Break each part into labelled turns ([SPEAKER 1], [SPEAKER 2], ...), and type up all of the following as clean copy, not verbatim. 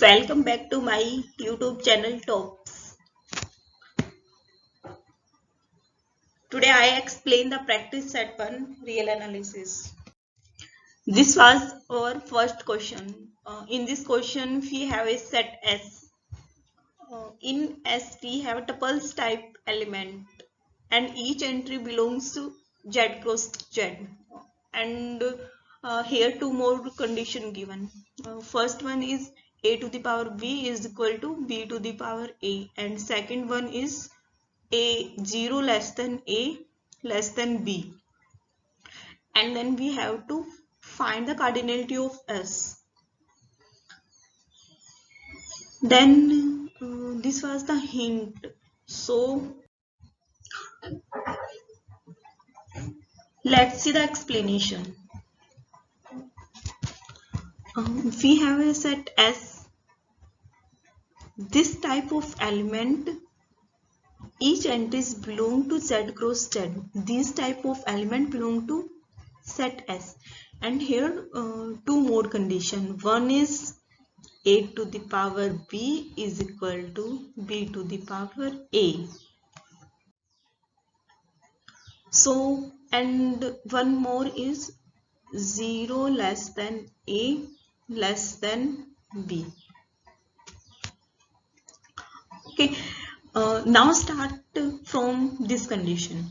[SPEAKER 1] Welcome back to my YouTube channel Talks. Today I explain the practice set 1 real analysis. This was our first question. In this question we have a set S. In S we have a tuples type element and each entry belongs to Z cross Z. And here two more condition given. First one is a to the power b is equal to b to the power a, and second one is a 0 less than a less than b, and then we have to find the cardinality of S. Then this was the hint. So let's see the explanation. We have a set S. This type of element, each entries belong to Z cross Z. These type of element belong to set S. And here two more condition. One is a to the power b is equal to b to the power a. So, and one more is 0 less than a less than b. Okay, now start from this condition.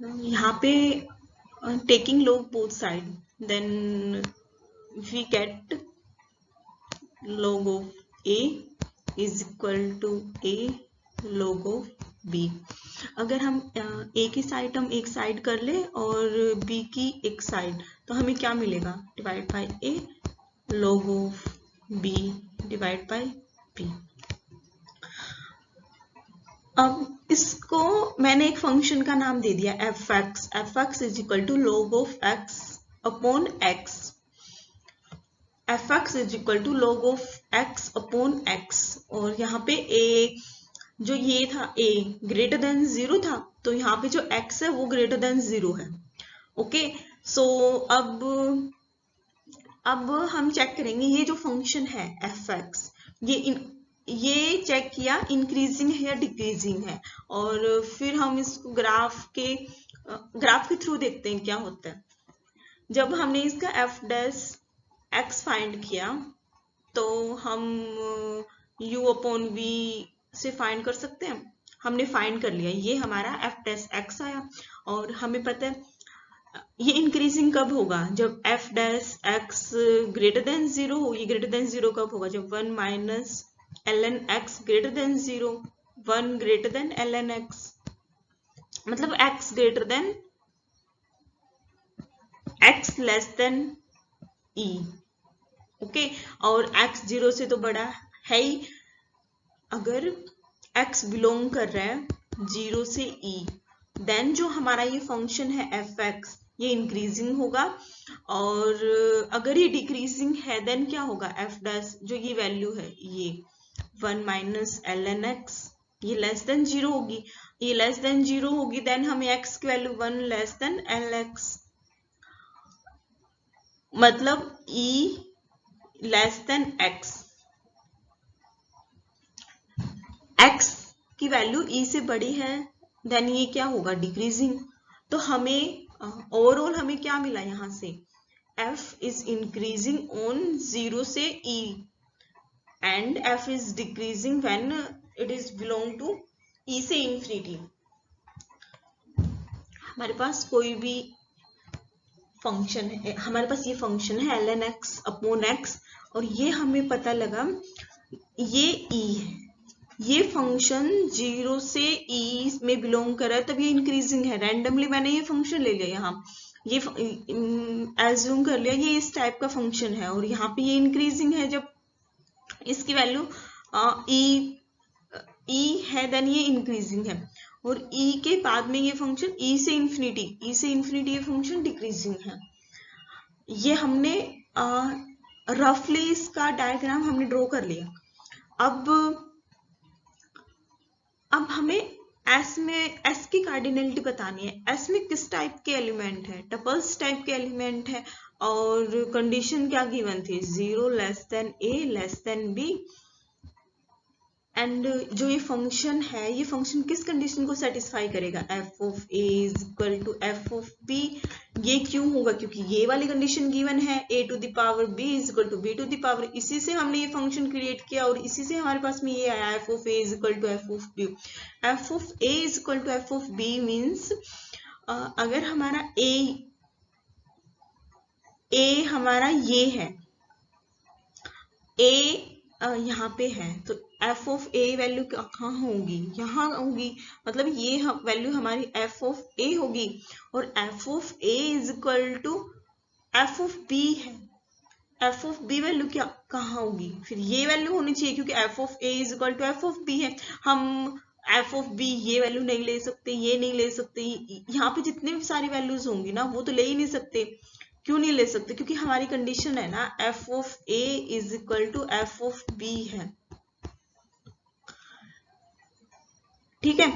[SPEAKER 1] यहाँ पे taking log both side, then we get log of a is equal to a log of b. अगर हम a की side हम एक side कर ले और b की एक साइड, तो हमें क्या मिलेगा? Divide by a log of b divide by b. अब इसको मैंने एक फंक्शन का नाम दे दिया fx. fx is equal to log of x upon x. fx is equal to log of x upon x. और यहाँ पे a जो ये था a ग्रेटर देन 0 था, तो यहाँ पे जो x है वो ग्रेटर देन 0 है. ओके, सो अब हम चेक करेंगे ये जो फंक्शन है fx, ये चेक किया इंक्रीजिंग है या डिक्रीजिंग है, और फिर हम इसको ग्राफ के थ्रू देखते हैं क्या होता है. जब हमने इसका f डैश x फाइंड किया तो हम u अपॉन v से फाइंड कर सकते हैं. हमने फाइंड कर लिया, ये हमारा f डैश x आया. और हमें पता है ये इंक्रीजिंग कब होगा? जब f dash x greater than 0 हो. ये ग्रेटर देन 0 कब होगा? जब 1 minus ln x greater than 0, 1 greater then ln x, मतलब x greater than x less then e. Okay, और x 0 से तो बड़ा है ही. अगर x बिलोंग कर रहा है 0 से e, देन जो हमारा ये फंक्शन है fx ये इंक्रीजिंग होगा. और अगर ये डिक्रीजिंग है देन क्या होगा? f डैश जो ये वैल्यू है ये 1 माइनस ln x ये लेस देन 0 होगी. ये लेस देन 0 होगी देन हमें x की वैल्यू 1 लेस देन lx, मतलब e less than x. x की वैल्यू e से बड़ी है देन ये क्या होगा? डिक्रीजिंग. तो हमें ओवरऑल हमें क्या मिला यहाँ से? f इज इंक्रीजिंग ऑन 0 से e and f is decreasing when it is belong to e से infinity. हमारे पास कोई भी फंक्शन है, हमारे पास ये फंक्शन है ln x अपॉन x, और ये हमें पता लगा ये e है. ये फंक्शन 0 से e में बिलोंग कर रहा है, तब ये इंक्रीजिंग है. रैंडमली मैंने ये फंक्शन ले लिया, यहाँ ये एज्यूम कर लिया ये इस टाइप का फंक्शन है, और यहाँ पे ये इंक्रीजिंग है. जब इसकी वैल्यू e है देन ये इंक्रीजिंग है, और e के बाद में ये फंक्शन e से इन्फिनिटी ये फंक्शन डिक्रीजिंग है. ये हमने रफली इसका डायग्राम हमने ड्रॉ कर लिया. अब हमें S की कार्डिनलिटी बतानी है. S में किस टाइप के एलिमेंट है? टपल्स टाइप के एलिमेंट है. और कंडीशन क्या गिवन थी, 0 less then a less than b। And जो ये फंक्शन है, ये फंक्शन किस कंडीशन को सेटिस्फाई करेगा, f of a is equal to f of b। ये क्यों होगा, क्योंकि ये वाली कंडीशन गिवन है, a to the power b is equal to b to the power, इसी से हमने ये फंक्शन क्रिएट किया और इसी से हमारे पास में ये आया f of a is equal to f of b। f of a is equal to f of b means अगर हमारा a हमारा ये है, a यहाँ पे है, तो f ऑफ a वैल्यू कहाँ होगी, यहाँ होगी, मतलब ये वैल्यू हमारी f ऑफ a होगी और f of a is equal to f of b है। f ऑफ b वैल्यू क्या कहाँ होगी, फिर ये वैल्यू होनी चाहिए, क्योंकि f of a is equal to f of b है। हम f ऑफ b ये वैल्यू नहीं ले सकते, ये नहीं ले सकते, यहाँ पे जितने भी सारी वैल्यूज होंगी ना वो तो ले ही नहीं सकते। क्यों नहीं ले सकते, क्योंकि हमारी कंडीशन है ना f of a is equal to f of b है, ठीक है।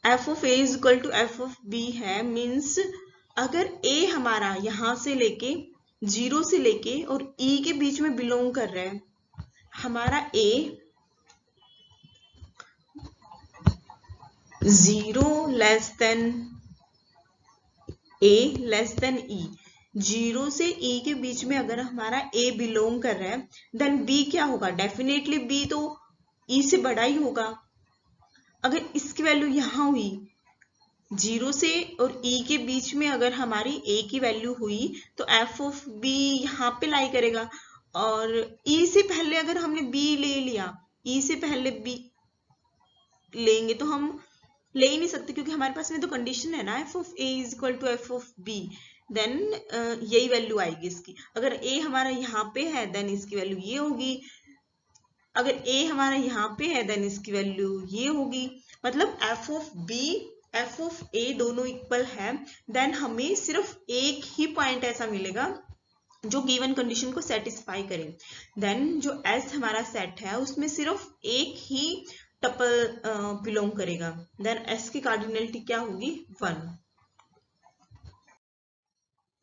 [SPEAKER 1] f of a is equal to f of b है, मीन्स अगर a हमारा यहां से लेके 0 से लेके और e के बीच में बिलोंग कर रहा है, हमारा a 0 less then a less than e, 0 से e के बीच में अगर हमारा a बिलोंग कर रहा है, देन b क्या होगा, डेफिनेटली b तो e से बड़ा ही होगा। अगर इसकी वैल्यू यहाँ हुई, 0 से और e के बीच में अगर हमारी a की वैल्यू हुई, तो f ऑफ b यहाँ पे लाई करेगा, और e से पहले अगर हमने b ले लिया, e से पहले b लेंगे तो हम ले ही नहीं सकते, क्योंकि हमारे पास में तो कंडीशन है ना f of a is equal to f of b, then यही वैल्यू आएगी इसकी। अगर a हमारा यहाँ पे है देन इसकी वैल्यू ये होगी, अगर a हमारा यहाँ पे है देन इसकी वैल्यू ये होगी, मतलब f of b f of a दोनों इक्वल है, देन हमें सिर्फ एक ही पॉइंट ऐसा मिलेगा जो गिवन कंडीशन को सेटिस्फाई करे। देन जो S हमारा सेट है उसमें सिर्फ एक ही टपल बिलोंग करेगा, देन S की कार्डिनलिटी क्या होगी, 1।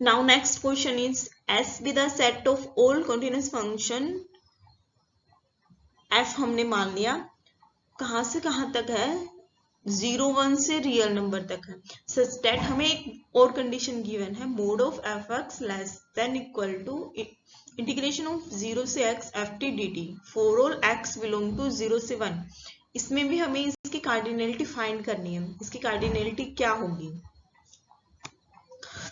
[SPEAKER 1] Now next question is S be the set of all continuous function. F हमने मान लिया, कहां से कहां तक है, 0 1 से रियल नंबर तक है, सच दैट हमें एक और कंडीशन गिवन है, mod of F x less than equal to integration of 0 से x ft dt for all x belong to 0 से 1। इसमें भी हमें इसकी कार्डिनलिटी फाइंड करनी है, इसकी कार्डिनलिटी क्या होगी।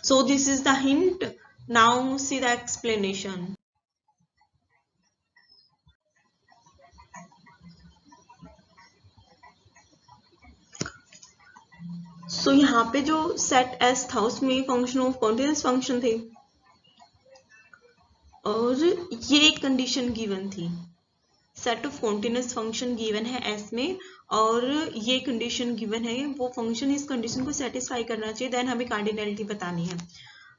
[SPEAKER 1] So this is the hint, now see the explanation. So यहाँ पे जो सेट S था उसमें फंक्शन ऑफ कॉन्टिन्यूअस फंक्शन थे और ये एक कंडीशन गिवन थी, set of continuous function given है S में और ये कंडीशन गिवन है, वो फंक्शन इस कंडीशन को सेटिस्फाई करना चाहिए, देन हमें कार्डिनलिटी बतानी है।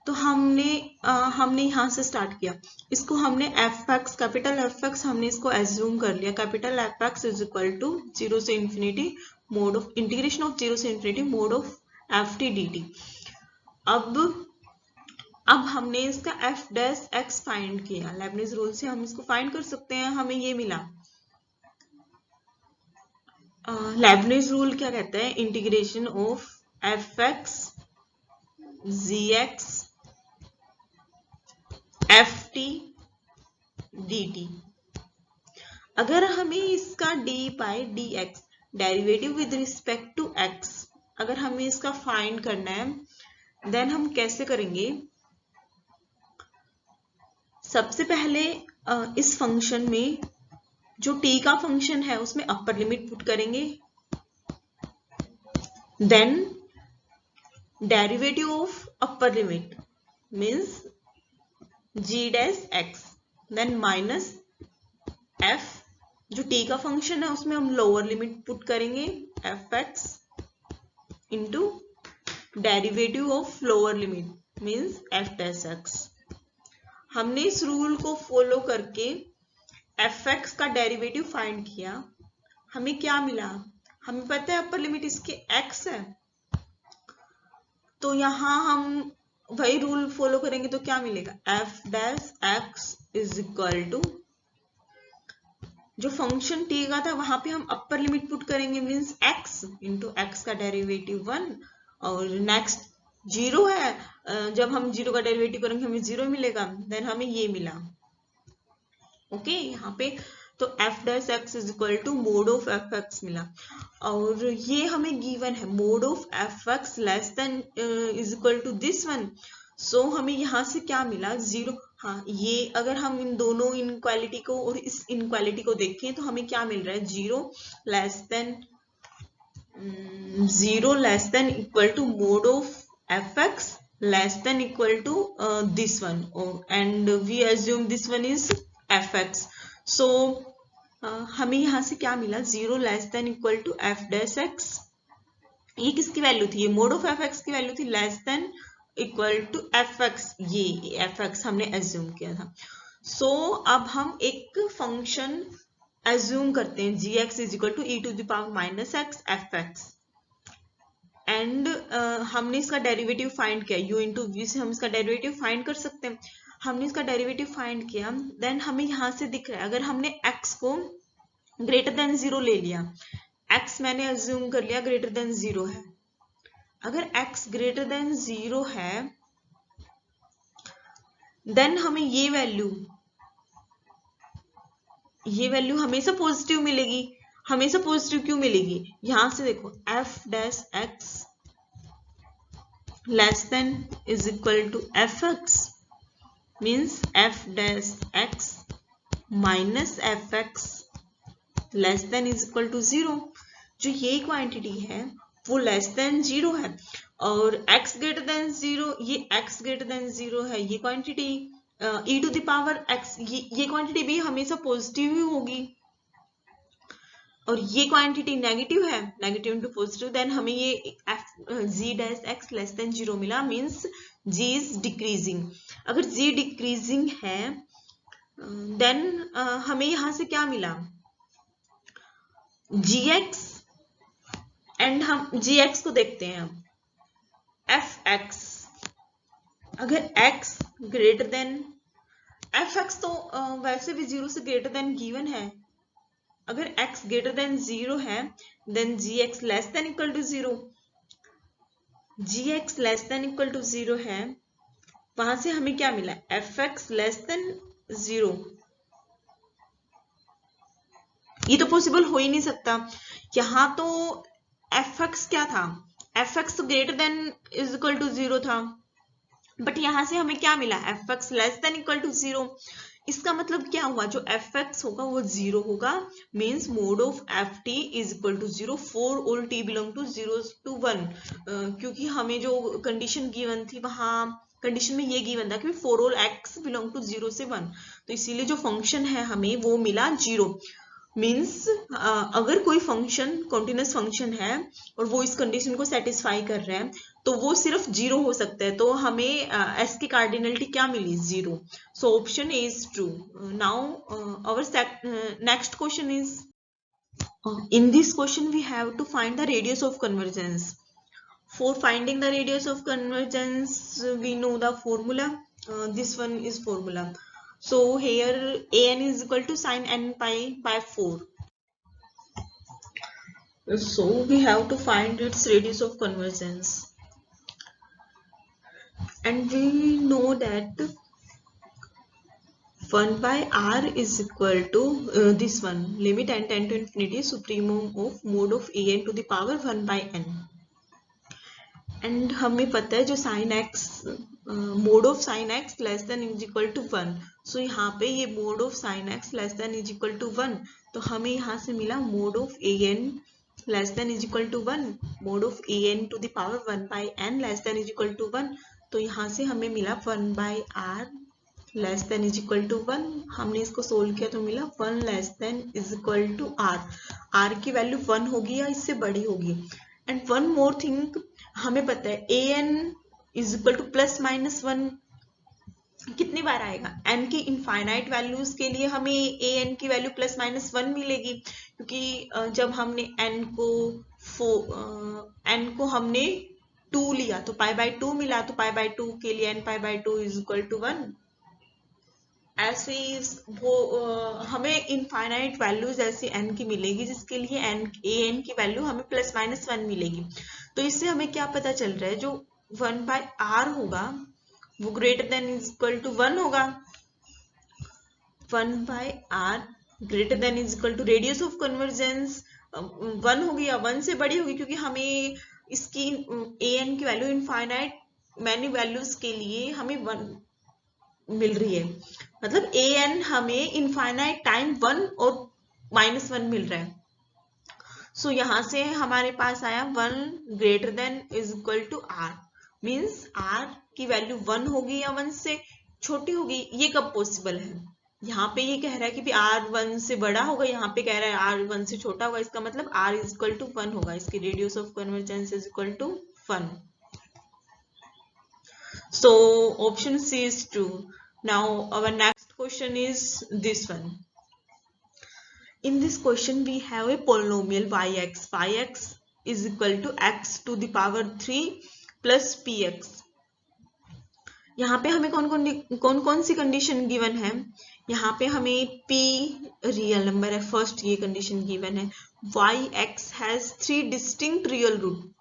[SPEAKER 1] तो हमने यहाँ से स्टार्ट किया, इसको हमने fx कैपिटल fx हमने इसको एज्यूम कर लिया, capital fx is equal to 0 से infinity mod of integration of 0 से infinity mod of ft dt। अब हमने इसका f डैश x फाइंड किया, लेबनिज रूल से हम इसको फाइंड कर सकते हैं, हमें ये मिला। लेबनिज रूल क्या कहता है, integration of fx gx ft dt। अगर हमें इसका dy dx derivative with respect to x अगर हमें इसका फाइंड करना है, देन हम कैसे करेंगे, सबसे पहले इस फंक्शन में जो t का फंक्शन है उसमें अपर लिमिट पुट करेंगे, then derivative of upper limit means g dash x, then minus f जो t का फंक्शन है उसमें हम लोअर लिमिट पुट करेंगे fx into derivative of lower limit means f dash x। हमने इस रूल को फॉलो करके fx का डेरिवेटिव फाइंड किया, हमें क्या मिला, हमें पता है अपर लिमिट इसके x है, तो यहाँ हम वही रूल फॉलो करेंगे तो क्या मिलेगा, f dash x is equal to, जो फंक्शन टी का था वहां पे हम अपर लिमिट पुट करेंगे, मीन्स एक्स इंटू एक्स का डेरिवेटिव 1, और नेक्स्ट 0 है, जब हम 0 का डेरिवेटिव करेंगे हमें 0 मिलेगा, देन हमें ये मिला। ओके यहाँ पे तो F dash x is equal to mod of F X मिला, और ये हमें गिवन है mod of F x less than is equal to this one. So हमें यहाँ से क्या मिला, 0। हाँ, ये अगर हम इन दोनों इनक्वालिटी को और इस इनक्वालिटी को देखें तो हमें क्या मिल रहा है, 0 less than equal to mod of F x less than equal to this one, and we assume this one is F X. So हमें यहाँ से क्या मिला, 0 less than equal to F dash X. ये किसकी वैल्यू थी, ये mod of F x की वैल्यू थी, less than equal to F X, ये एफ एक्स हमने एज्यूम किया था। सो अब हम एक फंक्शन एज्यूम करते हैं, G X is equal to E to the power minus X F X, and हमने इसका डेरिवेटिव फाइंड किया, u इंटू वी से हम इसका डेरिवेटिव फाइंड कर सकते हैं। हमने इसका डेरिवेटिव फाइंड किया, देन हमें यहाँ से दिख रहा है, अगर हमने x को ग्रेटर देन 0 ले लिया, x मैंने अज्यूम कर लिया ग्रेटर देन 0 है, अगर x ग्रेटर देन 0 है देन हमें ये वैल्यू हमेशा पॉजिटिव मिलेगी। हमेशा पॉजिटिव क्यों मिलेगी, यहां से देखो f dash x less than is equal to F x, means f dash x minus f x less than is equal to 0। जो ये क्वांटिटी है वो लेस देन 0 है, और x ग्रेटर देन 0, ये x ग्रेटर देन 0 है, ये quantity e to the power x, ये क्वांटिटी भी हमेशा पॉजिटिव ही होगी, और ये क्वांटिटी नेगेटिव है, नेगेटिव इनटू पॉजिटिव, देन हमें ये g dash x less than 0 मिला, मींस g इज डिक्रीजिंग। अगर g डिक्रीजिंग है देन हमें यहां से क्या मिला, gx, एंड हम gx को देखते हैं अब fx, अगर x ग्रेटर देन fx तो वैसे भी 0 से ग्रेटर देन गिवन है, अगर x ग्रेटर देन 0 है then gx less than equal to 0, gx less than equal to 0 है, वहां से हमें क्या मिला, fx लेस देन 0। ये तो पॉसिबल हो ही नहीं सकता, यहां तो fx क्या था, fx तो greater than is equal to 0 था, बट यहां से हमें क्या मिला, fx less than equal to 0। इसका मतलब क्या हुआ, जो fx होगा वो 0 होगा, means mod of ft is equal to 0 for all t belong to 0 to 1, क्योंकि हमें जो कंडीशन गिवन थी वहां कंडीशन में ये गिवन था कि for all x belong to 0 से 1, तो इसीलिए जो फंक्शन है हमें वो मिला 0। मीन्स अगर कोई फंक्शन कॉन्टिन्यूस फंक्शन है और वो इस कंडीशन को सेटिस्फाई कर रहे हैं तो वो सिर्फ 0 हो सकता है, तो हमें s की कार्डिनलिटी क्या मिली, 0। So option A is true. Now our next question is, in this question we have to find the radius of convergence. For finding the radius of convergence we know the formula, this one is formula. So here an is equal to sin n pi by 4. So we have to find its radius of convergence, and we know that 1 by r is equal to this one, limit n tend to infinity supremum of mod of an to the power 1 by n. And हमें पता है जो sine x mod of sine x less than is equal to 1, so यहाँ पे ये mod of sine x less than is equal to 1, तो हमें यहाँ से मिला mod of a n less than is equal to 1, mod of a n to the power 1 by n less than is equal to 1, तो यहाँ से हमें मिला 1 by r less than is equal to 1। हमने इसको सोल्व किया तो मिला 1 less than is equal to r, r की वैल्यू 1 होगी या इससे बड़ी होगी। एंड वन मोर थिंग, हमें पता है A N is equal to plus minus 1 कितनी बार आएगा, एन की इनफाइनाइट वैल्यूज के लिए हमें ए एन की वैल्यू प्लस माइनस 1 मिलेगी, क्योंकि जब हमने एन को हमने 2 लिया तो पाई बाय 2 मिला, तो पाई बाय 2 के लिए n pi by 2 is equal to 1। ऐसे ही हमें इनफाइनाइट वैल्यूज ऐसी n की मिलेगी जिसके लिए an की वैल्यू हमें प्लस माइनस 1 मिलेगी। तो इससे हमें क्या पता चल रहा है, जो 1 बाय r होगा वो greater than is equal to 1 होगा। 1 by r greater than is equal to radius of convergence 1 होगी या 1 से बड़ी होगी, क्योंकि हमें इसकी an की वैल्यू इनफाइनाइट मैनी वैल्यूज के लिए हमें 1 मिल रही है, मतलब an हमें इनफाइनाइट टाइम 1 और -1 मिल रहा है। सो यहां से हमारे पास आया 1 greater than is equal to r, means r की वैल्यू 1 होगी या 1 से छोटी होगी। ये कब पॉसिबल है, यहाँ पे ये कह रहा है कि r 1 से बड़ा होगा, यहाँ पे कह रहा है r 1 से छोटा होगा, इसका मतलब r इज इक्वल टू 1 होगा, इसकी radius of convergence is equal to 1। So option C is true. Now our next question is this one. In this question we have a polynomial yx. Yx is equal to x to the power 3 plus px. यहाँ पे हमें कौन कौन सी condition given है, यहाँ पे हमें p real number है, फर्स्ट ये कंडीशन गिवन है। yx has 3 distinct real root,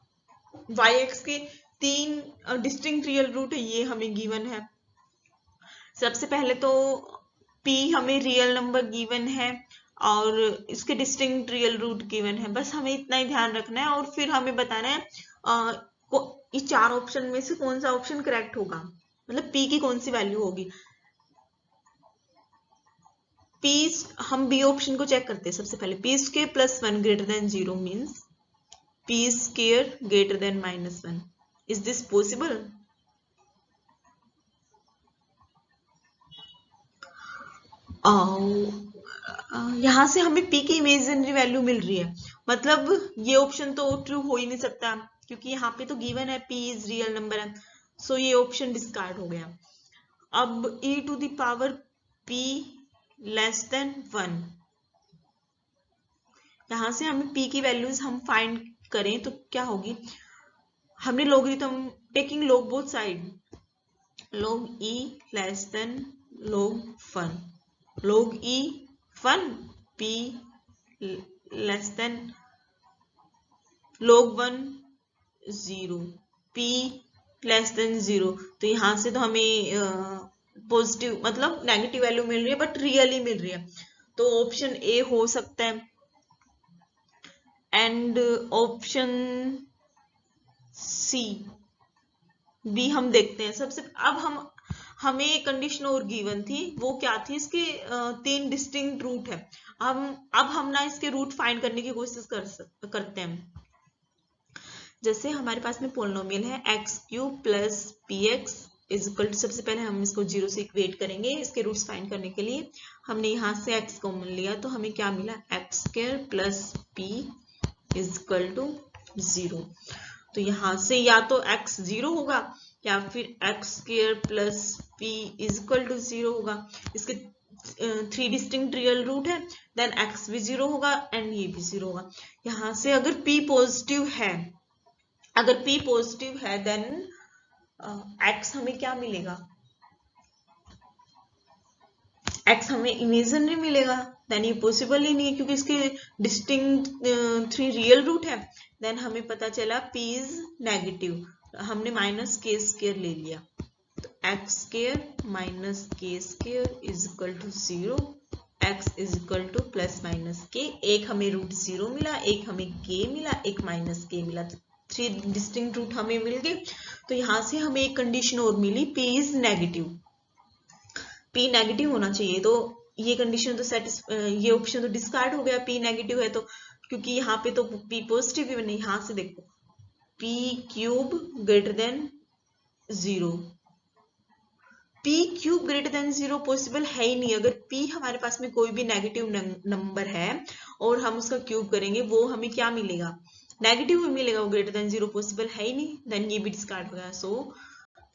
[SPEAKER 1] yx के 3 डिस्टिंक्ट रियल रूट है, ये हमें गिवन है। सबसे पहले तो p हमें रियल नंबर गिवन है और इसके डिस्टिंक्ट रियल रूट गिवन है, बस हमें इतना ही ध्यान रखना है। और फिर हमें बताना है इस 4 ऑप्शन में से कौन सा ऑप्शन करेक्ट होगा, मतलब p की कौन सी वैल्यू होगी। p हम b ऑप्शन को चेक करते हैं। सबसे पहले p square plus 1 greater than 0 means p square greater than -1। Is this possible? यहां से हमें p की इमेजिनरी वैल्यू मिल रही है, मतलब ये ऑप्शन तो ट्रू हो ही नहीं सकता, क्योंकि यहाँ पे तो गिवन है p इज रियल नंबर है, सो ये ऑप्शन डिस्कार्ड हो गया। अब e to the power p less than 1, यहां से हमें p की वैल्यूज हम फाइंड करें तो क्या होगी, हमने logarithm taking log both side, log e less than log 1, log e 1, p less then log 1 0, p less than 0। तो यहां से तो हमें पॉजिटिव मतलब नेगेटिव वैल्यू मिल रही है, बट रियली मिल रही है, तो ऑप्शन ए हो सकता है। एंड ऑप्शन सी बी हम देखते हैं। सबसे अब हमें एक कंडीशन और गिवन थी, वो क्या थी, इसके 3 डिस्टिंक्ट रूट है। अब हम ना इसके रूट फाइंड करने की कोशिश करते हैं। जैसे हमारे पास में पोलिनोमियल है x cube plus p x is equal to, सबसे पहले हम इसको 0 से इक्वेट करेंगे। इसके रूट्स फाइंड करने के लिए हमने यहाँ से x कॉमन लिया, तो हमें क्या मिला, x square plus p is equal to 0। तो यहाँ से या तो x 0 होगा या फिर x square plus p is equal to 0 होगा। इसके 3 डिस्टिंक्ट रियल रूट है, देन x भी 0 होगा एंड ये भी 0 होगा। यहाँ से अगर p पॉजिटिव है, अगर p पॉजिटिव है देन x हमें क्या मिलेगा, x हमें इमेजिनरी मिलेगा, देन ये पॉसिबल ही नहीं है क्योंकि इसके डिस्टिंक्ट 3 रियल रूट है। देन हमें पता चला p इज नेगेटिव, हमने माइनस के स्क्वायर ले लिया, तो x square minus k square is equal to 0, x is equal to plus minus k. एक हमें रूट 0 मिला, एक हमें k मिला, एक माइनस के मिला, 3 डिस्टिंक्ट रूट हमें मिल गए। तो यहाँ से हमें एक कंडीशन और मिली, p is negative, p negative होना चाहिए। तो ये कंडीशन तो ये ऑप्शन तो डिस्कार्ड हो गया, p नेगेटिव है तो, क्योंकि यहाँ पे तो p पॉजिटिव भी नहीं। यहाँ से देखो p cube greater than 0, p cube greater than 0 possible है ही नहीं। अगर p हमारे पास में कोई भी नेगेटिव नंबर है और हम उसका क्यूब करेंगे, वो हमें क्या मिलेगा, नेगेटिव ही मिलेगा, वो ग्रेटर देन 0 पॉसिबल है ही नहीं, देन ये भी डिस्कार्ड हो गया। सो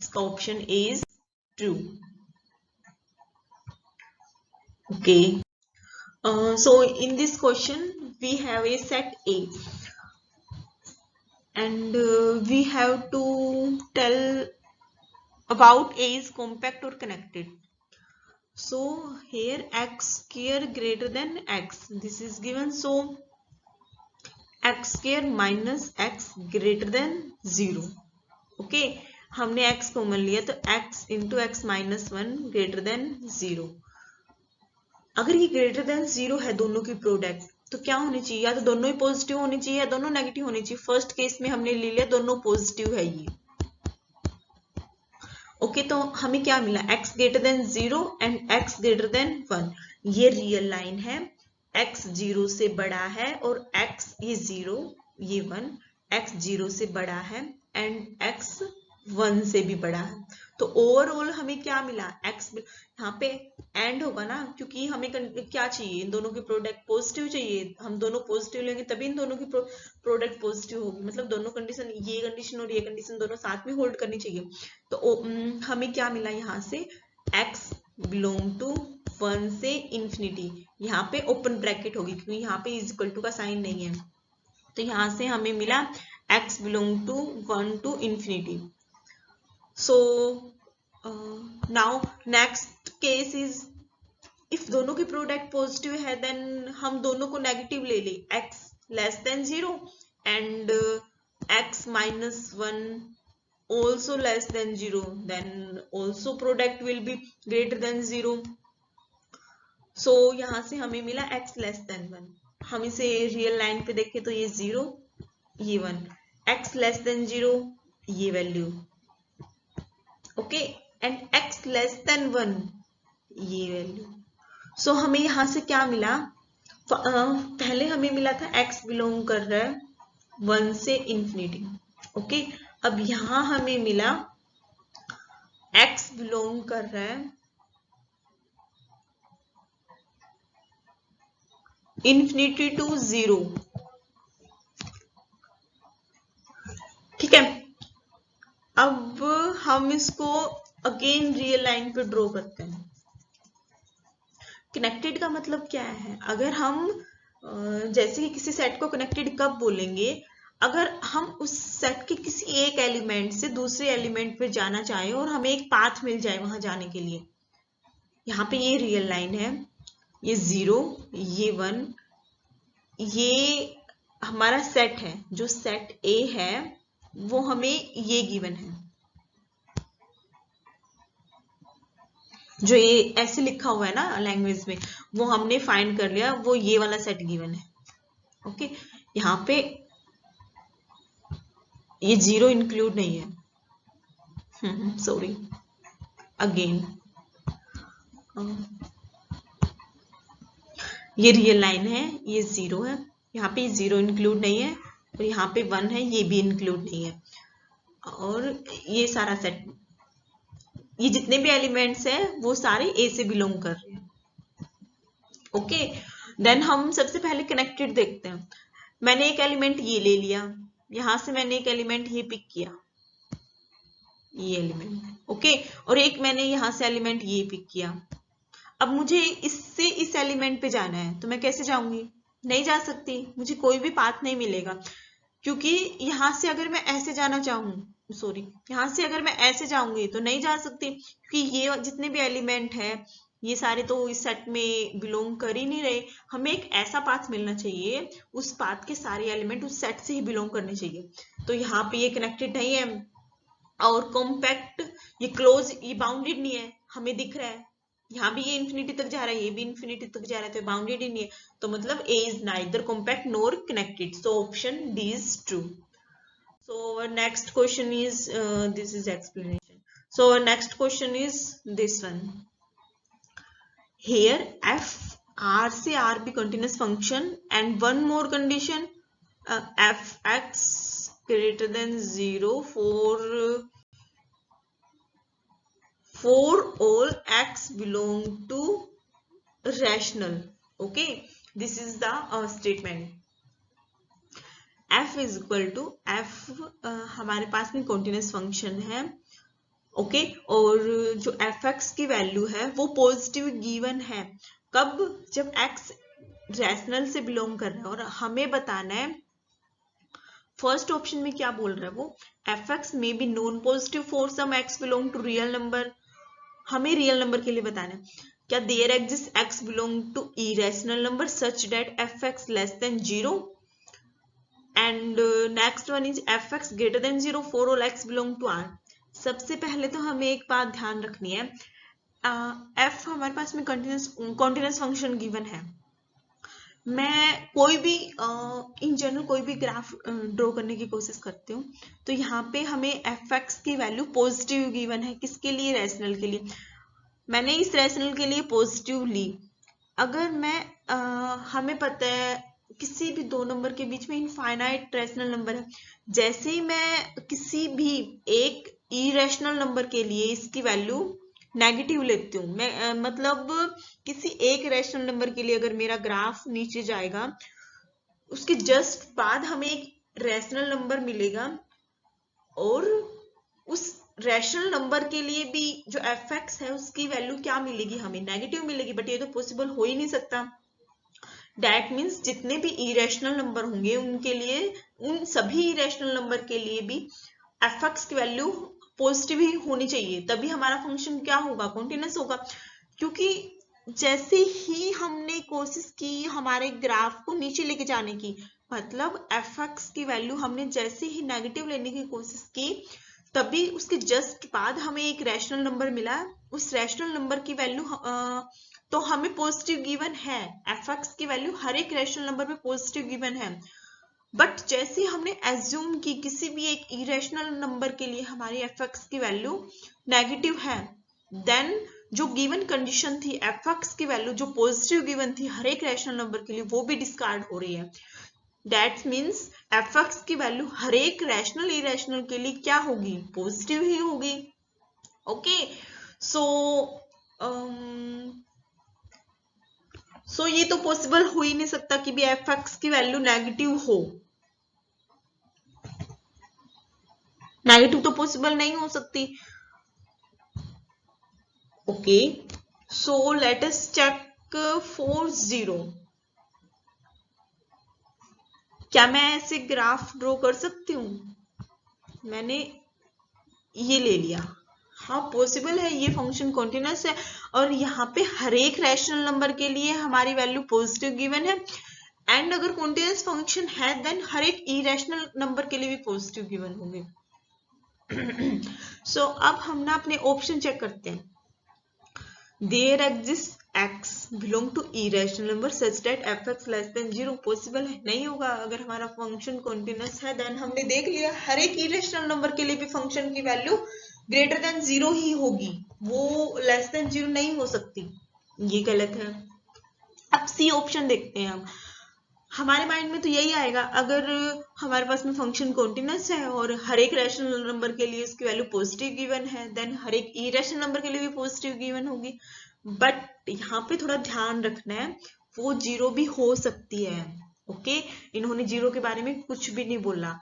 [SPEAKER 1] इसका option A is true. Okay, so in this question we have a set A and we have to tell about A is compact or connected. So here x square greater than x, this is given, so x square minus x greater than 0. Okay हमने x common लिया तो x into x minus 1 greater than 0. अगर ये greater than 0 है दोनों की product तो क्या होनी चाहिए, या तो दोनों ही पॉजिटिव होनी चाहिए या दोनों नेगेटिव होनी चाहिए. फर्स्ट केस में हमने ले लिया दोनों पॉजिटिव है ये. ओके तो हमें क्या मिला, x greater than 0 and x greater than 1. ये रियल लाइन है, x 0 से बड़ा है और x ये 0 ये 1, x 0 से बड़ा है एंड x 1 से भी बड़ा है. तो ओवरऑल हमें क्या मिला, x यहाँ पे एंड होगा ना, क्योंकि हमें क्या चाहिए, इन दोनों की प्रोडक्ट पॉजिटिव चाहिए. हम दोनों पॉजिटिव लेंगे तभी इन दोनों की प्रोडक्ट पॉजिटिव होगी. मतलब दोनों कंडीशन, ये कंडीशन और ये कंडीशन दोनों साथ में होल्ड करनी चाहिए. तो हमें क्या मिला यहाँ से, x बिलोंग टू 1 से इंफिनिटी. यहाँ पे ओपन ब्रैकेट होगी क्योंकि यहाँ पे इज इक्वल टू का साइन नहीं है. तो यहाँ से हमें मिला x belong to 1 to infinity. So now next case is if दोनों की प्रोडक्ट पॉजिटिव है देन हम दोनों को नेगेटिव ले ले, x less than 0 and x minus 1 also less than 0, then also product will be greater than 0. So यहाँ से हमें मिला x less than 1. हम इसे रियल लाइन पे देखें तो ये 0 ये 1, x लेस देन 0 ये value, okay and x less than 1 ये वैल्यू. सो हमें यहां से क्या मिला, पहले हमें मिला था x बिलोंग कर रहा है 1 से इंफिनिटी. ओके अब यहां हमें मिला x बिलोंग कर रहा है इंफिनिटी टू 0. ठीक है, अब हम इसको अगेन रियल लाइन पे ड्रॉ करते हैं. कनेक्टेड का मतलब क्या है, अगर हम जैसे कि किसी सेट को कनेक्टेड कब बोलेंगे, अगर हम उस सेट के किसी एक एलिमेंट से दूसरे एलिमेंट पे जाना चाहें और हमें एक पाथ मिल जाए वहां जाने के लिए. यहाँ पे ये रियल लाइन है, ये 0 ये 1, ये हमारा सेट है. जो सेट A है वो हमें ये गिवन है, जो ये ऐसे लिखा हुआ है ना लैंग्वेज में, वो हमने फाइंड कर लिया, वो ये वाला सेट गिवन है. ओके यहाँ पे ये 0 इंक्लूड नहीं है, सॉरी अगेन. ये रियल लाइन है, ये 0 है, यहाँ पे 0 इंक्लूड नहीं है और यहाँ पे 1 है, ये भी इंक्लूड नहीं है. और ये सारा सेट, ये जितने भी एलिमेंट्स हैं वो सारे A से बिलोंग कर रहे हैं. ओके देन हम सबसे पहले कनेक्टेड देखते हैं. मैंने एक एलिमेंट ये ले लिया, यहां से मैंने एक एलिमेंट ये पिक किया, ये एलिमेंट, ओके और एक मैंने यहां से एलिमेंट ये पिक किया. अब मुझे इससे इस एलिमेंट पे जाना है तो मैं कैसे जाऊंगी, नहीं जा सकती, मुझे कोई भी पाथ नहीं मिलेगा. क्योंकि यहां से अगर मैं ऐसे जाना चाहूँ, सॉरी यहां से अगर मैं ऐसे जाऊंगी तो नहीं जा सकती, क्योंकि ये जितने भी एलिमेंट है ये सारे तो इस सेट में बिलोंग कर ही नहीं रहे. हमें एक ऐसा पाथ मिलना चाहिए, उस पाथ के सारे एलिमेंट उस सेट से ही बिलोंग करने चाहिए. तो यहाँ पे ये कनेक्टेड नहीं है और कॉम्पैक्ट, ये क्लोज, ये बाउंडेड नहीं है, हमें दिख रहा है यहाँ भी ये इंफिनिटी तक जा रहा है, ये भी इंफिनिटी तक जा रहा है, तो बाउंडेड ही नहीं है. तो मतलब A is neither compact nor connected. So option D is true. So our next question is this is explanation. So our next question is this one. Here f R से R be continuous function and one more condition, fx greater than 0 for all x belong to rational. Okay, this is the statement. f is equal to f हमारे पास में continuous function है, okay और जो fx की value है वो positive given है. कब, जब x रैशनल से बिलोंग कर रहा है और हमें बताना है फर्स्ट ऑप्शन में क्या बोल रहा है वो, f x may be non positive for some x belong to real number. हमें रियल नंबर के लिए बताना है क्या, there exist x belong to irrational number such that f x less than 0 and next one is F x greater than 0 for all x belong to r. सबसे पहले तो हमें एक बात ध्यान रखनी है, एफ हमारे पास में कॉन्टिन्यूस फंक्शन गिवन है। मैं कोई भी इन जनरल कोई भी ग्राफ ड्रॉ करने की कोशिश करती हूँ तो यहाँ पे हमें एफ एक्स की वैल्यू पॉजिटिव गिवन है। किसके लिए, रैशनल के लिए। मैंने इस रैशनल के लिए पॉजिटिव ली। अगर मैं हमें पता है किसी भी दो नंबर के बीच में इनफाइनाइट रैशनल नंबर है, जैसे ही मैं किसी भी एक इरेशनल नंबर के लिए इसकी वैल्यू नेगेटिव लेती हूँ, मैं मतलब किसी एक रैशनल नंबर के लिए अगर मेरा ग्राफ नीचे जाएगा उसके जस्ट बाद हमें एक रैशनल नंबर मिलेगा और उस रैशनल नंबर के लिए भी जो एफ एक्स है उसकी वैल्यू क्या मिलेगी, हमें नेगेटिव मिलेगी। बट ये तो पॉसिबल हो ही नहीं सकता। दैट मीन्स जितने भी इरेशनल नंबर होंगे उनके लिए, उन सभी इरेशनल नंबर के लिए भी एफ एक्स की वैल्यू पॉजिटिव ही होनी चाहिए, तभी हमारा फंक्शन क्या होगा, कॉन्टिन्यूस होगा। क्योंकि जैसे ही हमने कोशिश की हमारे ग्राफ को नीचे लेके जाने की, मतलब एफ एक्स की वैल्यू हमने जैसे ही नेगेटिव लेने की कोशिश की तभी उसके जस्ट बाद हमें एक रैशनल नंबर मिला। उस रैशनल नंबर की वैल्यू तो हमें पॉजिटिव गिवन है, एफ एक्स की वैल्यू हर एक रैशनल नंबर पे पॉजिटिव गिवन है। बट जैसे हमने एज्यूम की किसी भी एक इरेशनल नंबर के लिए हमारी एफ एक्स की वैल्यू नेगेटिव है, देन जो गिवन कंडीशन थी एफ एक्स की वैल्यू जो पॉजिटिव गिवन थी हर एक रैशनल नंबर के लिए वो भी डिस्कार्ड हो रही है। दैट मीन्स एफ एक्स की वैल्यू हर एक रैशनल इरेशनल के लिए क्या होगी, पॉजिटिव ही होगी। ओके, सो ये तो पॉसिबल हो ही नहीं सकता कि भी एफ एक्स की वैल्यू नेगेटिव हो। नेगेटिव तो पॉसिबल नहीं हो सकती। Okay, so let us check for 0। क्या मैं ऐसे ग्राफ ड्रॉ कर सकती हूँ? मैंने ये ले लिया, हाँ पॉसिबल है, ये फंक्शन कॉन्टिन्यूस है और यहाँ पे हर एक रैशनल नंबर के लिए हमारी वैल्यू पॉजिटिव गिवन है। एंड अगर कॉन्टिन्यूस फंक्शन है देन हर एक इरेशनल नंबर के लिए भी पॉजिटिव गिवन होंगे। सो अब हम ना अपने ऑप्शन चेक करते हैं। There exist x belong to irrational number such that f x less than 0। Possible है, नहीं होगा। अगर हमारा फंक्शन कॉन्टिन्यूस है देन हमने देख लिया हर एक इरेशनल नंबर के लिए भी फंक्शन की वैल्यू ग्रेटर देन 0 ही होगी, वो लेस देन 0 नहीं हो सकती, ये गलत है। अब सी ऑप्शन देखते हैं हम। हमारे माइंड में तो यही आएगा, अगर हमारे पास में फंक्शन कॉन्टिन्यूस है और हर एक रैशनल नंबर के लिए उसकी वैल्यू पॉजिटिव गिवन है देन हर एक इरेशनल नंबर के लिए भी पॉजिटिव गिवन होगी। बट यहाँ पे थोड़ा ध्यान रखना है, वो 0 भी हो सकती है। ओके, इन्होंने 0 के बारे में कुछ भी नहीं बोला।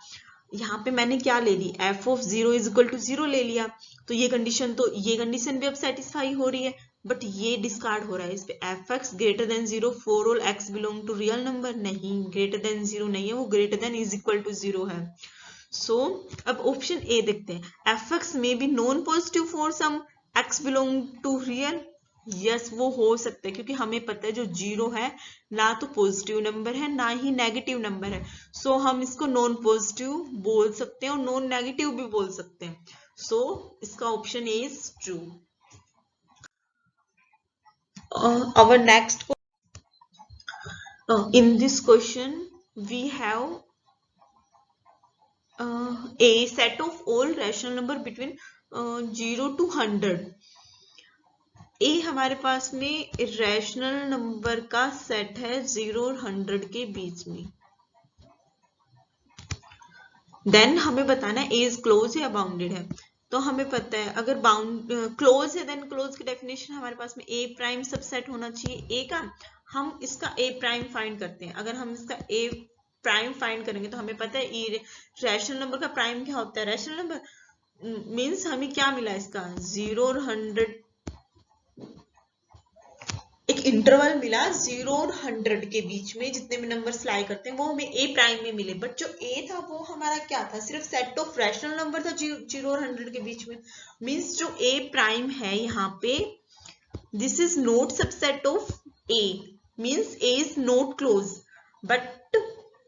[SPEAKER 1] यहाँ पे मैंने क्या ले ली, F of 0 is equal to 0 ले लिया, तो ये कंडीशन भी अब सेटिस्फाई हो रही है। बट ये डिस्कार्ड हो रहा है, इस पे f x greater than 0 for all x belong to real number, नहीं ग्रेटर देन 0 नहीं है, वो greater than is equal to 0 है। सो अब ऑप्शन ए देखते हैं, f x may be non positive for some x belong to real. Yes, वो हो सकता है क्योंकि हमें पता है जो 0 है ना तो पॉजिटिव नंबर है ना ही नेगेटिव नंबर है। सो हम इसको नॉन पॉजिटिव बोल सकते हैं और नॉन नेगेटिव भी बोल सकते हैं। सो इसका option A is true. Our next in this question we have a set of all rational number between 0 to 100। ए हमारे पास में रैशनल नंबर का सेट है 0 और 100 के बीच में। देन हमें बताना है ए इज क्लोज या बाउंडेड है। तो हमें पता है अगर बाउंड क्लोज है देन क्लोज की डेफिनेशन हमारे पास में ए प्राइम सबसेट होना चाहिए ए का। हम इसका ए प्राइम फाइंड करते हैं। अगर हम इसका ए प्राइम फाइंड करेंगे तो हमें पता है रैशनल नंबर का प्राइम क्या होता है, रैशनल नंबर मीन्स हमें क्या मिला, इसका 0 और 100 एक इंटरवल मिला 0 और 100 के बीच में, जितने भी नंबर लाई करते हैं वो हमें ए प्राइम में मिले, बट जो ए था वो हमारा क्या था, सिर्फ सेट ऑफ रैशनल नंबर था 0 और 100 के बीच में। मींस जो ए प्राइम है यहाँ पे, this is not subset of A, means A is not close. But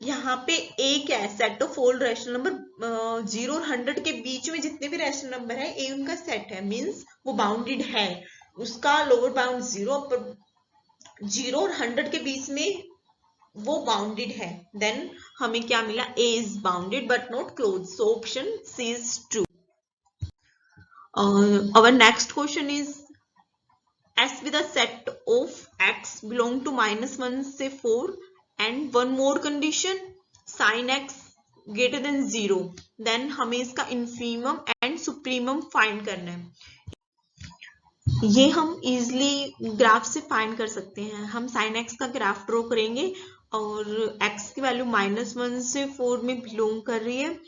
[SPEAKER 1] यहाँ पे ए क्या है, set of all rational number, 0 और 100 के बीच में जितने भी रैशनल नंबर है ए उनका सेट है, मींस वो बाउंडेड है। उसका लोअर बाउंड 0, पर 0 और 100 के बीच में वो बाउंडेड है। देन हमें क्या मिला, A is bounded but not close, so option C is true. Our next question is, S with a set of x belong to -1 से 4 and one more condition, sin x greater than 0, then हमें इसका infimum and supremum find करना है। ये हम easily graph से find कर सकते हैं। हम sin x का ग्राफ ड्रॉ करेंगे और x की वैल्यू -1 से 4 में बिलोंग कर रही है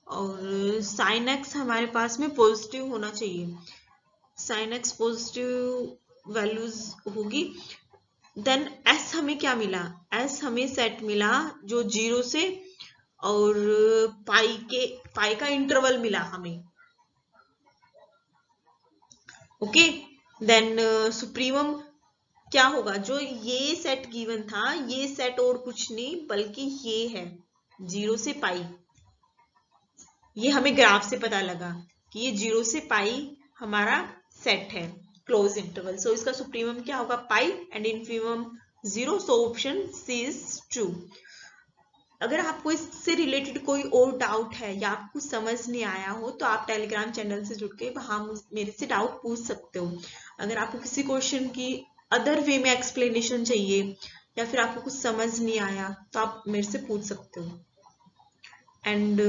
[SPEAKER 1] और sin x हमारे पास में पॉजिटिव होना चाहिए, sin x पॉजिटिव वैल्यूज होगी। देन s हमें क्या मिला, s हमें सेट मिला जो 0 से और पाई का इंटरवल मिला हमें। ओके, देन सुप्रीमम क्या होगा, जो ये सेट गिवन था, ये सेट और कुछ नहीं बल्कि ये है 0 से पाई। ये हमें ग्राफ से पता लगा कि ये 0 से पाई हमारा सेट है, क्लोज इंटरवल। सो इसका सुप्रीमम क्या होगा, pi, and infimum 0, so option C is true. अगर आपको इससे रिलेटेड कोई और डाउट है या आपको समझ नहीं आया हो तो आप टेलीग्राम चैनल से जुड़ के वहां मेरे से डाउट पूछ सकते हो। अगर आपको किसी क्वेश्चन की अदर वे में एक्सप्लेनेशन चाहिए या फिर आपको कुछ समझ नहीं आया तो आप मेरे से पूछ सकते हो। एंड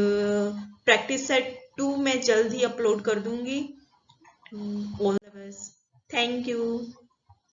[SPEAKER 1] प्रैक्टिस सेट 2 मैं जल्द ही अपलोड कर दूंगी। All the best, thank you.